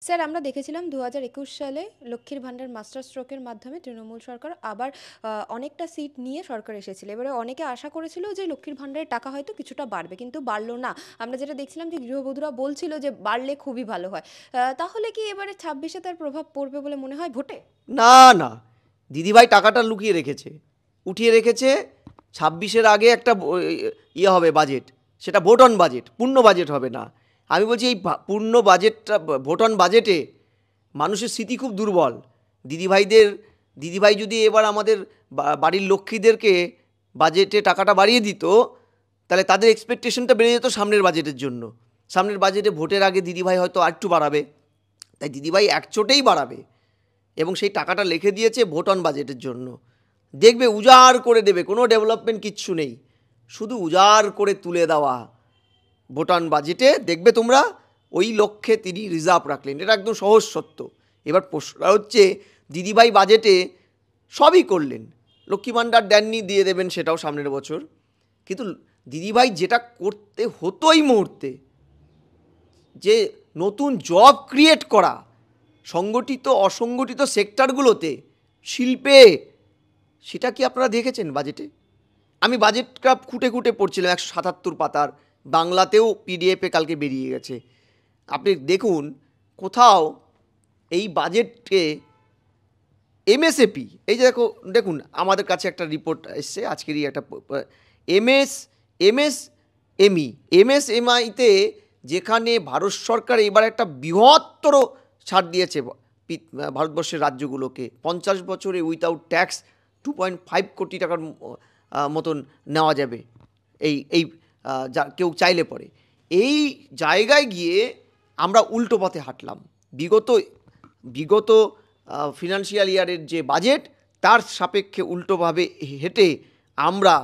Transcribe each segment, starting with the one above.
Sir আমরা দেখেছিলাম 2021 সালে লক্ষ্মীর ভাণ্ডার মাস্টার স্ট্রোকের মাধ্যমে তৃণমূল সরকার আবার অনেকটা সিট নিয়ে সরকার এসেছিল। এবারে অনেকে আশা করেছিল যে লক্ষ্মীর ভাণ্ডারের টাকা হয়তো কিছুটা বাড়বে, কিন্তু বাড়লো না। আমরা যেটা দেখছিলাম যে গৃহবধূরা বলছিল যে বাড়লে খুবই ভালো হয়। তাহলে কি এবারে 26-এ তার প্রভাব পড়বে বলে মনে হয় ভোটে? না না, দিদিভাই টাকাটা লুকিয়ে রেখেছে, উঠিয়ে রেখেছে। 26-এর আগে একটা ইয়ে হবে বাজেট, সেটা ভোট অন বাজেট, পূর্ণ বাজেট হবে না। আমি বলছি এই পূর্ণ বাজেটটা, ভোট অন বাজেটে মানুষের স্মৃতি খুব দুর্বল। দিদিভাইদের, দিদিভাই যদি এবার আমাদের বাড়ির লক্ষ্মীদেরকে বাজেটে টাকাটা বাড়িয়ে দিত, তাহলে তাদের এক্সপেকটেশনটা বেড়ে যেত সামনের বাজেটের জন্য। সামনের বাজেটে ভোটের আগে দিদিভাই হয়তো আরেকটু বাড়াবে, তাই দিদিভাই একচোটেই বাড়াবে এবং সেই টাকাটা লিখে দিয়েছে ভোট অন বাজেটের জন্য। দেখবে উজাড় করে দেবে, কোনো ডেভেলপমেন্ট কিচ্ছু নেই, শুধু উজাড় করে তুলে দেওয়া ভোট অন বাজেটে। দেখবে তোমরা ওই লক্ষ্যে তিনি রিজার্ভ রাখলেন, এটা একদম সহজ সত্য। এবার প্রশ্নটা হচ্ছে, দিদিভাই বাজেটে সবই করলেন, লক্ষ্মী ভাণ্ডার দেননি, দিয়ে দেবেন সেটাও সামনের বছর, কিন্তু দিদিভাই যেটা করতে হতো এই মুহূর্তে, যে নতুন জব ক্রিয়েট করা সংগঠিত অসংগঠিত সেক্টরগুলোতে, শিল্পে, সেটা কি আপনারা দেখেছেন বাজেটে? আমি বাজেটটা খুঁটে খুঁটে পড়ছিলাম, 177 পাতার, বাংলাতেও পিডিএফে কালকে বেরিয়ে গেছে। আপনি দেখুন কোথাও এই বাজেটকে এমএসএপি, এই যে দেখুন আমাদের কাছে একটা রিপোর্ট এসছে আজকেরই একটা, এমএসএমই, এমএসএমআইতে যেখানে ভারত সরকার এবার একটা বৃহত্তর ছাড় দিয়েছে ভারতবর্ষের রাজ্যগুলোকে, 50 বছরে উইথাউট ট্যাক্স 2.5 কোটি টাকার মতন নেওয়া যাবে এই এই যা কেউ চাইলে পরে। এই জায়গায় গিয়ে আমরা উল্টো পথে হাঁটলাম। বিগত বিগত ফিনান্সিয়াল ইয়ারের যে বাজেট, তার সাপেক্ষে উল্টোভাবে হেঁটে আমরা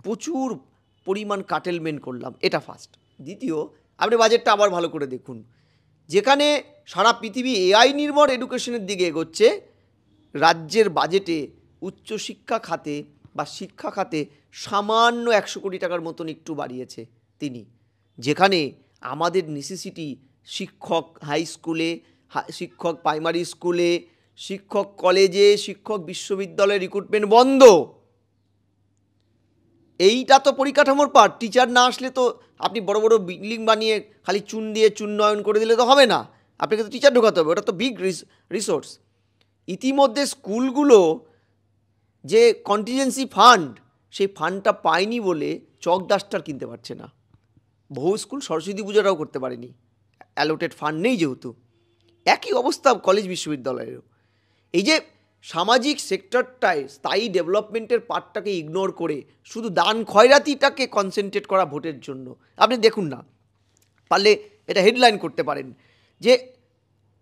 প্রচুর পরিমাণ কাটেলমেন্ট করলাম, এটা ফার্স্ট। দ্বিতীয়, আপনি বাজেটটা আবার ভালো করে দেখুন, যেখানে সারা পৃথিবী এআই নির্ভর এডুকেশনের দিকে এগোচ্ছে, রাজ্যের বাজেটে উচ্চশিক্ষা খাতে বা শিক্ষা খাতে সামান্য 100 কোটি টাকার মতন একটু বাড়িয়েছে তিনি। যেখানে আমাদের নেসেসিটি শিক্ষক হাই স্কুলে, শিক্ষক প্রাইমারি স্কুলে, শিক্ষক কলেজে, শিক্ষক বিশ্ববিদ্যালয়ে রিক্রুটমেন্ট বন্ধ। এইটা তো পরিকাঠামোর পার্ট। টিচার না আসলে তো আপনি বড় বড় বিল্ডিং বানিয়ে খালি চুন দিয়ে চুন্নয়ন করে দিলে তো হবে না, আপনাকে তো টিচার ঢোকাতে হবে, ওটা তো বিগ রিসোর্স। ইতিমধ্যে স্কুলগুলো যে কন্টিজেন্সি ফান্ড, সেই ফান্ডটা পায়নি বলে চক ডাস্টার কিনতে পারছে না। বহু স্কুল সরস্বতী পূজাটাও করতে পারেনি, অ্যালোটেড ফান্ড নেই যেহেতু। একই অবস্থা কলেজ বিশ্ববিদ্যালয়েরও। এই যে সামাজিক সেক্টরটায় স্থায়ী ডেভেলপমেন্টের পার্টটাকে ইগনোর করে শুধু দান খয়রাতিটাকে কনসেন্ট্রেট করা ভোটের জন্য, আপনি দেখুন না, পারলে এটা হেডলাইন করতে পারেন যে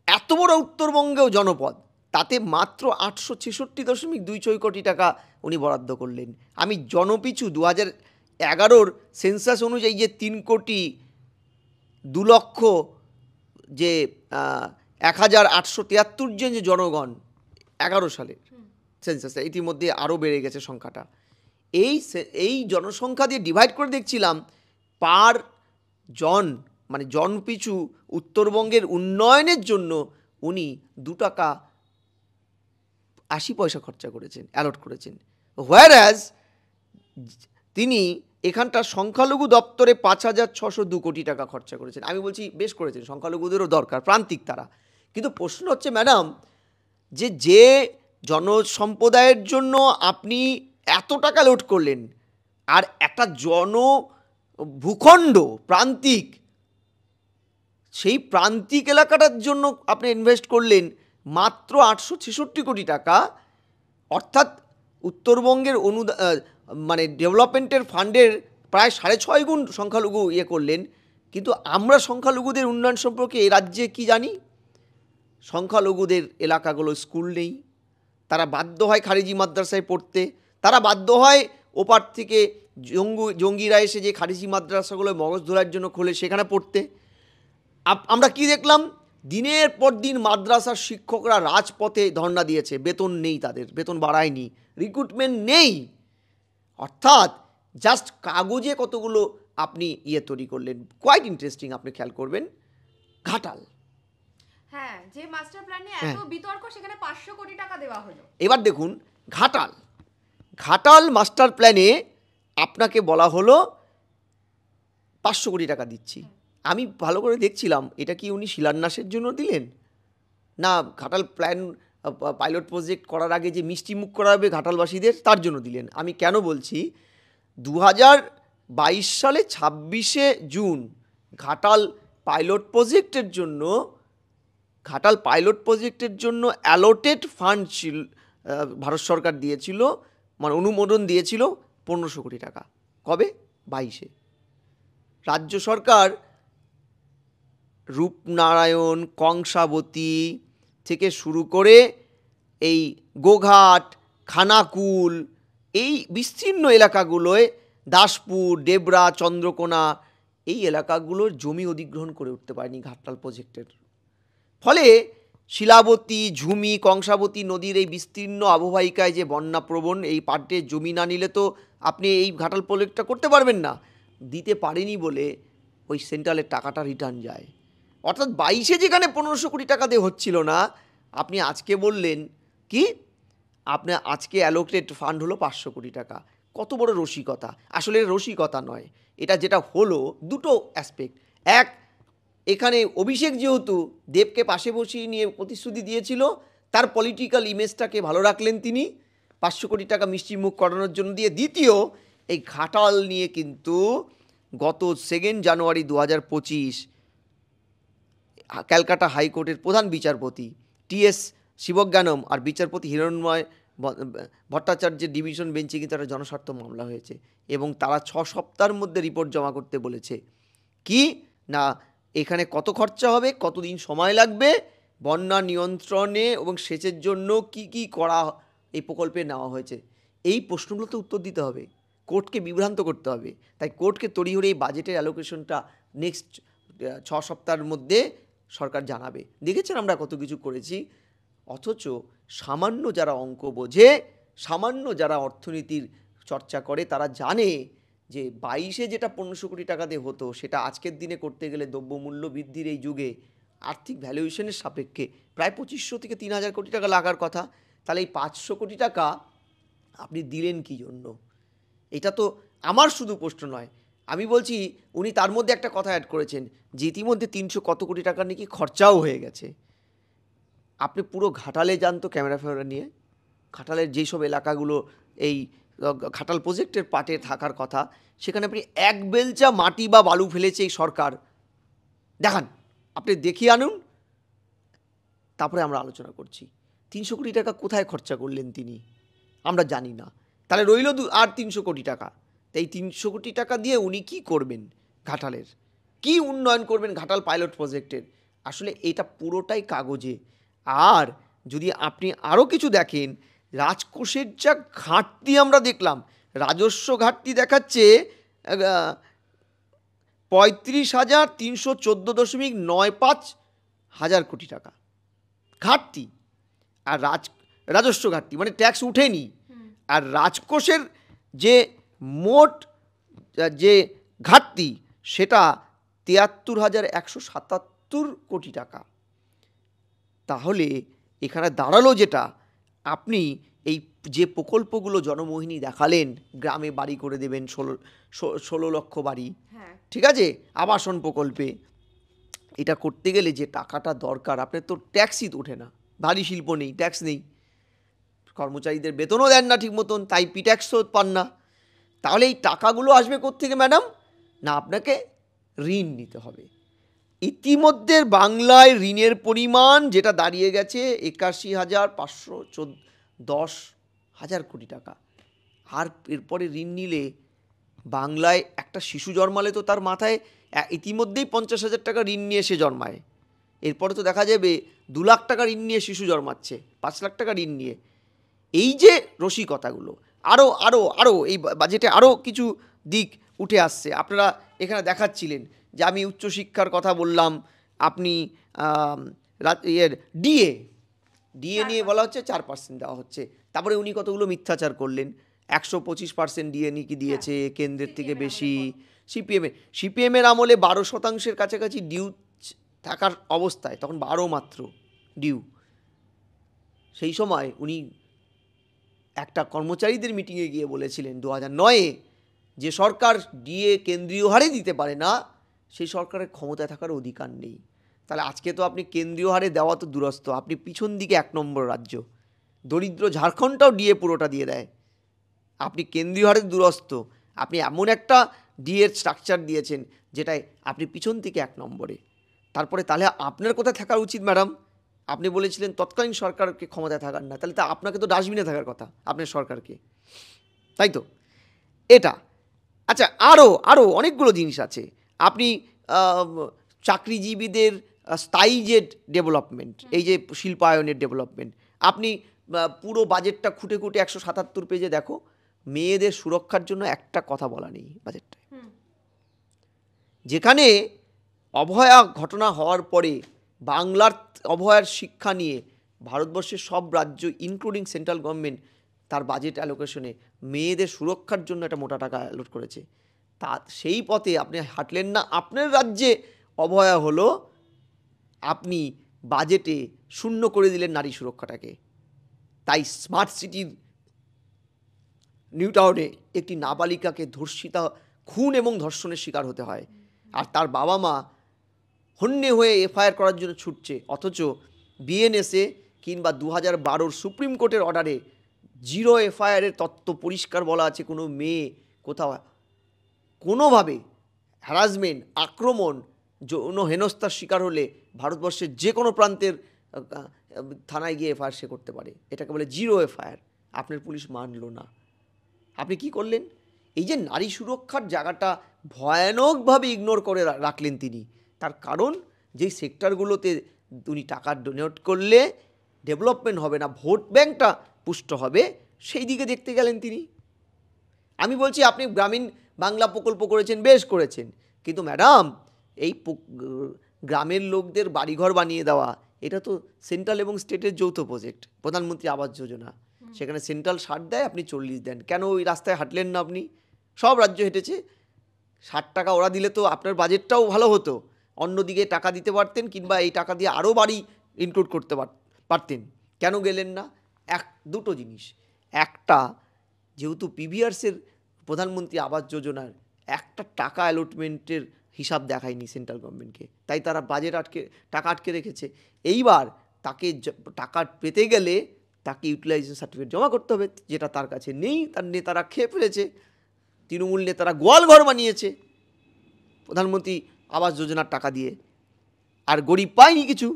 এত বড় উত্তরবঙ্গেও জনপদ, তাতে মাত্র 866.26 কোটি টাকা উনি বরাদ্দ করলেন। আমি জনপিছু 2011-র সেন্সাস অনুযায়ী যে 3,02,00,000 যে 1,873 জন যে জনগণ 11 সালের সেন্সাসে, ইতিমধ্যে আরও বেড়ে গেছে সংখ্যাটা। এই জনসংখ্যা দিয়ে ডিভাইড করে দেখছিলাম, পার জন মানে জনপিছু উত্তরবঙ্গের উন্নয়নের জন্য উনি 2 টাকা 80 পয়সা খরচা করেছেন, অ্যালট করেছেন। হোয়ারঅ্যাজ তিনি এখানটার সংখ্যালঘু দপ্তরে 5,602 কোটি টাকা খরচা করেছেন। আমি বলছি বেশ করেছেন, সংখ্যালঘুদেরও দরকার, প্রান্তিক তারা। কিন্তু প্রশ্ন হচ্ছে ম্যাডাম, যে জনসম্প্রদায়ের জন্য আপনি এত টাকা লোড করলেন, আর একটা ভূখণ্ড প্রান্তিক, সেই প্রান্তিক এলাকাটার জন্য আপনি ইনভেস্ট করলেন মাত্র 866 কোটি টাকা, অর্থাৎ উত্তরবঙ্গের মানে ডেভেলপমেন্টের ফান্ডের প্রায় 6.5 গুণ সংখ্যালঘু করলেন। কিন্তু আমরা সংখ্যালঘুদের উন্নয়ন সম্পর্কে এই রাজ্যে কি জানি? সংখ্যালঘুদের এলাকাগুলো স্কুল নেই, তারা বাধ্য হয় খারিজি মাদ্রাসায় পড়তে, তারা বাধ্য হয় ওপার থেকে জঙ্গিরা এসে যে খারিজি মাদ্রাসাগুলো মগজ ধরার জন্য খোলে সেখানে পড়তে। আমরা কি দেখলাম? দিনের পর দিন মাদ্রাসার শিক্ষকরা রাজপথে ধর্ণা দিয়েছে, বেতন নেই, তাদের বেতন বাড়ায়নি, রিক্রুটমেন্ট নেই। অর্থাৎ জাস্ট কাগজে কতগুলো আপনি তৈরি করলেন। কোয়াইট ইন্টারেস্টিং, আপনি খেয়াল করবেন ঘাটাল। হ্যাঁ, যে মাস্টার প্ল্যানে হ্যাঁ। এত বিতর্ক সেখানে 500 কোটি টাকা দেওয়া হলো। এবার দেখুন ঘাটাল মাস্টার প্ল্যানে আপনাকে বলা হলো 500 কোটি টাকা দিচ্ছি। আমি ভালো করে দেখছিলাম, এটা কি উনি শিলান্যাসের জন্য দিলেন, না ঘাটাল প্ল্যান পাইলট প্রজেক্ট করার আগে যে মিষ্টি মুখ করা হবে ঘাটালবাসীদের তার জন্য দিলেন? আমি কেন বলছি, 2022 সালে 26শে জুন ঘাটাল পাইলট প্রজেক্টের জন্য অ্যালোটেড ফান্ড ছিল, ভারত সরকার দিয়েছিল, মানে অনুমোদন দিয়েছিল 1500 কোটি টাকা। কবে? 22-এ। রাজ্য সরকার রূপনারায়ণ, কংসাবতী থেকে শুরু করে এই গোঘাট, খানাকুল, এই বিস্তীর্ণ এলাকাগুলোয়, দাসপুর, ডেবরা, চন্দ্রকোনা, এই এলাকাগুলোর জমি অধিগ্রহণ করে উঠতে পারেনি ঘাটাল প্রজেক্টের ফলে। শিলাবতী, ঝুমি, কংসাবতী নদীর এই বিস্তীর্ণ আবহাওয়িকায় যে বন্যাপ্রবণ এই পার্টে জমি না নিলে তো আপনি এই ঘাটাল প্রজেক্টটা করতে পারবেন না। দিতে পারেনি বলে ওই সেন্ট্রালের টাকাটা রিটার্ন যায়। অর্থাৎ 22-এ যেখানে 1500 কোটি টাকা দিয়ে হচ্ছিল না, আপনি আজকে বললেন কি আপনার আজকে অ্যালোকেটেড ফান্ড হলো 500 কোটি টাকা। কত বড় রসিকতা! আসলে রসিকতা নয়, এটা যেটা হলো দুটো অ্যাসপেক্ট। এক, এখানে অভিষেক যেহেতু দেবকে পাশে বসিয়ে নিয়ে প্রতিশ্রুতি দিয়েছিল, তার পলিটিক্যাল ইমেজটাকে ভালো রাখলেন তিনি 500 কোটি টাকা মিষ্টি মুখ করানোর জন্য দিয়ে। দ্বিতীয়, এই ঘাটাল নিয়ে কিন্তু গত 2 জানুয়ারি 2025 ক্যালকাটা হাইকোর্টের প্রধান বিচারপতি টি.এস. শিবজ্ঞানম আর বিচারপতি হিরণময় ভট্টাচার্যের ডিভিশন বেঞ্চে কিন্তু একটা জনস্বার্থ মামলা হয়েছে এবং তারা 6 সপ্তাহের মধ্যে রিপোর্ট জমা করতে বলেছে। কি না, এখানে কত খরচা হবে, কতদিন সময় লাগবে, বন্যা নিয়ন্ত্রণে এবং সেচের জন্য কি কি করা এই প্রকল্পে নেওয়া হয়েছে, এই প্রশ্নগুলোতে উত্তর দিতে হবে, কোর্টকে বিভ্রান্ত করতে হবে। তাই কোর্টকে তড়িঘড়ি এই বাজেটের অ্যালোকেশনটা নেক্সট 6 সপ্তাহের মধ্যে সরকার জানাবে। দেখেছেন আমরা কত কিছু করেছি, অথচ সামান্য যারা অঙ্ক বোঝে, সামান্য যারা অর্থনীতির চর্চা করে, তারা জানে যে 22-এ যেটা 1500 কোটি টাকা দিয়ে হতো, সেটা আজকের দিনে করতে গেলে দ্রব্যমূল্য বৃদ্ধির এই যুগে আর্থিক ভ্যালুয়েশনের সাপেক্ষে প্রায় 2500 থেকে 3000 কোটি টাকা লাগার কথা। তাহলে এই 500 কোটি টাকা আপনি দিলেন কী জন্য? এটা তো আমার শুধু প্রশ্ন নয়, আমি বলছি উনি তার মধ্যে একটা কথা অ্যাড করেছেন যে ইতিমধ্যে 300 কত কোটি টাকা নাকি খরচাও হয়ে গেছে। আপনি পুরো ঘাটালে যান তো ক্যামেরা ফ্যামেরা নিয়ে, ঘাটালের যেসব এলাকাগুলো এই ঘাটাল প্রজেক্টের পার্টে থাকার কথা, সেখানে আপনি এক বেলচা মাটি বা বালু ফেলেছে এই সরকার, দেখান, আপনি দেখিয়ে আনুন, তারপরে আমরা আলোচনা করছি। 300 কোটি টাকা কোথায় খরচা করলেন তিনি, আমরা জানি না। তাহলে রইল আর 300 কোটি টাকা। তাই 300 কোটি টাকা দিয়ে উনি কি করবেন, ঘাটালের কি উন্নয়ন করবেন ঘাটাল পাইলট প্রজেক্টের? আসলে এটা পুরোটাই কাগজে। আর যদি আপনি আরও কিছু দেখেন, রাজকোষের যা ঘাটতি আমরা দেখলাম, রাজস্ব ঘাটতি দেখাচ্ছে 35,314.95 হাজার কোটি টাকা ঘাটতি। আর রাজস্ব ঘাটতি মানে ট্যাক্স উঠেনি। আর রাজকোষের যে মোট যে ঘাটতি সেটা 73,177 কোটি টাকা। তাহলে এখানে দাঁড়ালো যেটা, আপনি এই যে প্রকল্পগুলো জনমোহিনী দেখালেন, গ্রামে বাড়ি করে দেবেন 16 লক্ষ বাড়ি, ঠিক আছে, আবাসন প্রকল্পে, এটা করতে গেলে যে টাকাটা দরকার, আপনার তো ট্যাক্সই ওঠে না, ভারী শিল্প নেই, ট্যাক্স নেই, কর্মচারীদের বেতনও দেন না ঠিক মতন, তাই পি ট্যাক্সও পান না। তাহলে এই টাকাগুলো আসবে কোত্থেকে ম্যাডাম? না, আপনাকে ঋণ নিতে হবে। ইতিমধ্যে বাংলায় ঋণের পরিমাণ যেটা দাঁড়িয়ে গেছে 81,510 কোটি টাকা। আর এরপরে ঋণ নিলে বাংলায় একটা শিশু জন্মালে তো তার মাথায় ইতিমধ্যেই 50,000 টাকা ঋণ নিয়ে সে জন্মায়, এরপরে তো দেখা যাবে 2 লাখ টাকা ঋণ নিয়ে শিশু জন্মাচ্ছে, 5 লাখ টাকা ঋণ নিয়ে। এই যে রসিকতাগুলো, আরও আরও আরও এই বাজেটে আরও কিছু দিক উঠে আসছে। আপনারা এখানে দেখাচ্ছিলেন যে আমি উচ্চশিক্ষার কথা বললাম, আপনি ডিএ নিয়ে বলা হচ্ছে 4% দেওয়া হচ্ছে। তারপরে উনি কতগুলো মিথ্যাচার করলেন, 125% ডিএ নাকি দিয়েছে কেন্দ্রের থেকে বেশি। সিপিএমের আমলে 12% কাছাকাছি ডিউ থাকার অবস্থায়, তখন 12 মাত্র ডিউ, সেই সময় উনি একটা কর্মচারীদের মিটিংয়ে গিয়ে বলেছিলেন 2009-এ যে সরকার ডিএ কেন্দ্রীয় হারে দিতে পারে না, সেই সরকারের ক্ষমতায় থাকার অধিকার নেই। তাহলে আজকে তো আপনি কেন্দ্রীয় হারে দেওয়া তো দূরস্থ, আপনি পিছন দিকে 1 নম্বর রাজ্য, দরিদ্র ঝাড়খণ্ডটাও ডিএ পুরোটা দিয়ে দেয়, আপনি কেন্দ্রীয় হারে দূরস্থ, আপনি এমন একটা ডিএর স্ট্রাকচার দিয়েছেন যেটায় আপনি পিছন থেকে 1 নম্বরে। তারপরে তাহলে আপনার কোথায় থাকা উচিত ম্যাডাম? আপনি বলেছিলেন তৎকালীন সরকারকে ক্ষমতায় থাকার না, তাহলে তো আপনাকে তো ডাস্টবিনে থাকার কথা আপনার সরকারকে, তাই তো? এটা আচ্ছা, আরও অনেকগুলো জিনিস আছে। আপনি চাকরিজীবীদের স্থায়ী যে ডেভেলপমেন্ট, এই যে শিল্পায়নের ডেভেলপমেন্ট, আপনি পুরো বাজেটটা খুঁটে খুঁটে 177 পেজে দেখো, মেয়েদের সুরক্ষার জন্য একটা কথা বলা নেই বাজেটটায়। যেখানে অভয়া ঘটনা হওয়ার পরে বাংলার অভয়ার শিক্ষা নিয়ে ভারতবর্ষের সব রাজ্য ইনক্লুডিং সেন্ট্রাল গভর্নমেন্ট তার বাজেট অ্যালোকেশনে মেয়েদের সুরক্ষার জন্য একটা মোটা টাকা অ্যালোট করেছে, তা সেই পথে আপনি হাঁটলেন না। আপনার রাজ্যে অভয়া হলো, আপনি বাজেটে শূন্য করে দিলেন নারী সুরক্ষাটাকে। তাই স্মার্ট সিটির নিউ টাউনে একটি নাবালিকাকে ধর্ষিতা, খুন এবং ধর্ষণের শিকার হতে হয়, আর তার বাবা মা হন্যে হয়ে এফআইআর করার জন্য ছুটছে, অথচ বিএনএসএ কিংবা 2012 সুপ্রিম কোর্টের অর্ডারে 0 এফআইআরের তত্ত্ব পরিষ্কার বলা আছে, কোনো মেয়ে কোথাও কোনোভাবে হ্যারাসমেন্ট, আক্রমণ, যৌন হেনস্থার শিকার হলে ভারতবর্ষের যে কোনো প্রান্তের থানায় গিয়ে এফআইআর সে করতে পারে। এটাকে বলে 0 এফআইআর। আপনার পুলিশ মানল না, আপনি কি করলেন? এই যে নারী সুরক্ষার জায়গাটা ভয়ানকভাবে ইগনোর করে রাখলেন তিনি। তার কারণ যেই সেক্টরগুলোতে উনি টাকা ডোনেট করলে ডেভেলপমেন্ট হবে না, ভোট ব্যাঙ্কটা পুষ্ট হবে, সেই দিকে দেখতে গেলেন তিনি। আমি বলছি আপনি গ্রামীণ বাংলা প্রকল্প করেছেন, বেশ করেছেন, কিন্তু ম্যাডাম এই গ্রামের লোকদের বাড়িঘর বানিয়ে দেওয়া, এটা তো সেন্ট্রাল এবং স্টেটের যৌথ প্রজেক্ট, প্রধানমন্ত্রী আবাস যোজনা। সেখানে সেন্ট্রাল 60 দেয়, আপনি 40 দেন, কেন ওই রাস্তায় হাঁটলেন না আপনি? সব রাজ্য হেঁটেছে, 60 টাকা ওরা দিলে তো আপনার বাজেটটাও ভালো হতো, অন্যদিকে টাকা দিতে পারতেন, কিংবা এই টাকা দিয়ে আরও বাড়ি ইনক্লুড করতে পারতেন, কেন গেলেন না? দুটো জিনিস, একটা যেহেতু পিভিআরসের প্রধানমন্ত্রী আবাস যোজনার একটা টাকা অ্যালটমেন্টের হিসাব দেখায়নি সেন্ট্রাল গভর্নমেন্টকে, তাই তারা বাজেট টাকা আটকে রেখেছে। এইবার তাকে টাকা পেতে গেলে তাকে ইউটিলাইজেশন সার্টিফিকেট জমা করতে হবে, যেটা তার কাছে নেই। তার নেতারা খেয়ে ফেলেছে, তৃণমূল নেতারা গোয়াল ঘর বানিয়েছে প্রধানমন্ত্রী আবাস যোজনার টাকা দিয়ে, আর গরিব পায়নি কিছু,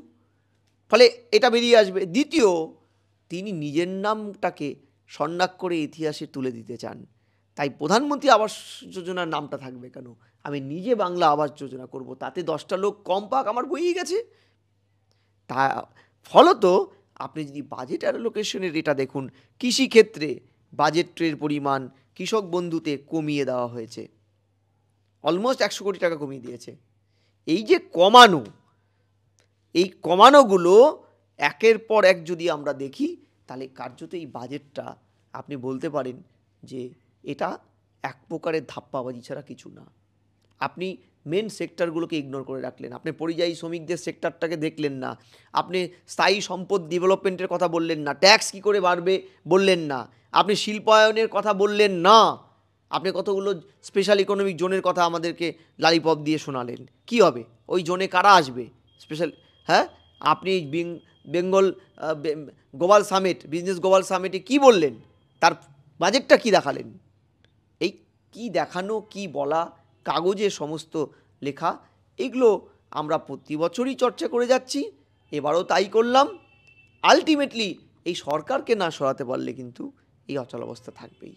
ফলে এটা বেরিয়ে আসবে। দ্বিতীয়, তিনি নিজের নামটাকে স্বর্ণাক করে ইতিহাসে তুলে দিতে চান, তাই প্রধানমন্ত্রী আবাস যোজনার নামটা থাকবে কেন? আমি নিজে বাংলা আবাস যোজনা করব, তাতে 10টা লোক কম পাক, আমার বইয়ে গেছে। তা ফলত আপনি যদি বাজেট অ্যালোকেশনের এটা দেখুন, কৃষিক্ষেত্রে বাজেটের পরিমাণ কৃষক বন্ধুতে কমিয়ে দেওয়া হয়েছে, অলমোস্ট 100 কোটি টাকা কমিয়ে দিয়েছে। এই যে কমানো, এই কমানোগুলো একের পর এক যদি আমরা দেখি, তাহলে কার্যত এই বাজেটটা আপনি বলতে পারেন যে এটা এক প্রকারের ধাপ্পাবাজি ছাড়া কিছু না। আপনি মেন সেক্টরগুলোকে ইগনোর করে রাখলেন, আপনি পরিযায়ী শ্রমিকদের সেক্টরটাকে দেখলেন না, আপনি স্থায়ী সম্পদ ডেভেলপমেন্টের কথা বললেন না, ট্যাক্স কী করে বাড়বে বললেন না, আপনি শিল্পায়নের কথা বললেন না, আপনি কতগুলো স্পেশাল ইকোনমিক জোনের কথা আমাদেরকে লালিপপ দিয়ে শোনালেন। কি হবে ওই জোনে, কারা আসবে স্পেশাল? হ্যাঁ, আপনি Bengal global summit, business global সামিটে কি বললেন, তার বাজেটটা কি দেখালেন? এই কি দেখানো, কি বলা, কাগজে সমস্ত লেখা, এগুলো আমরা প্রতি বছরই চর্চা করে যাচ্ছি, এবারও তাই করলাম। আলটিমেটলি এই সরকারকে না সরাতে পারলে কিন্তু এই অচলাবস্থা থাকবেই।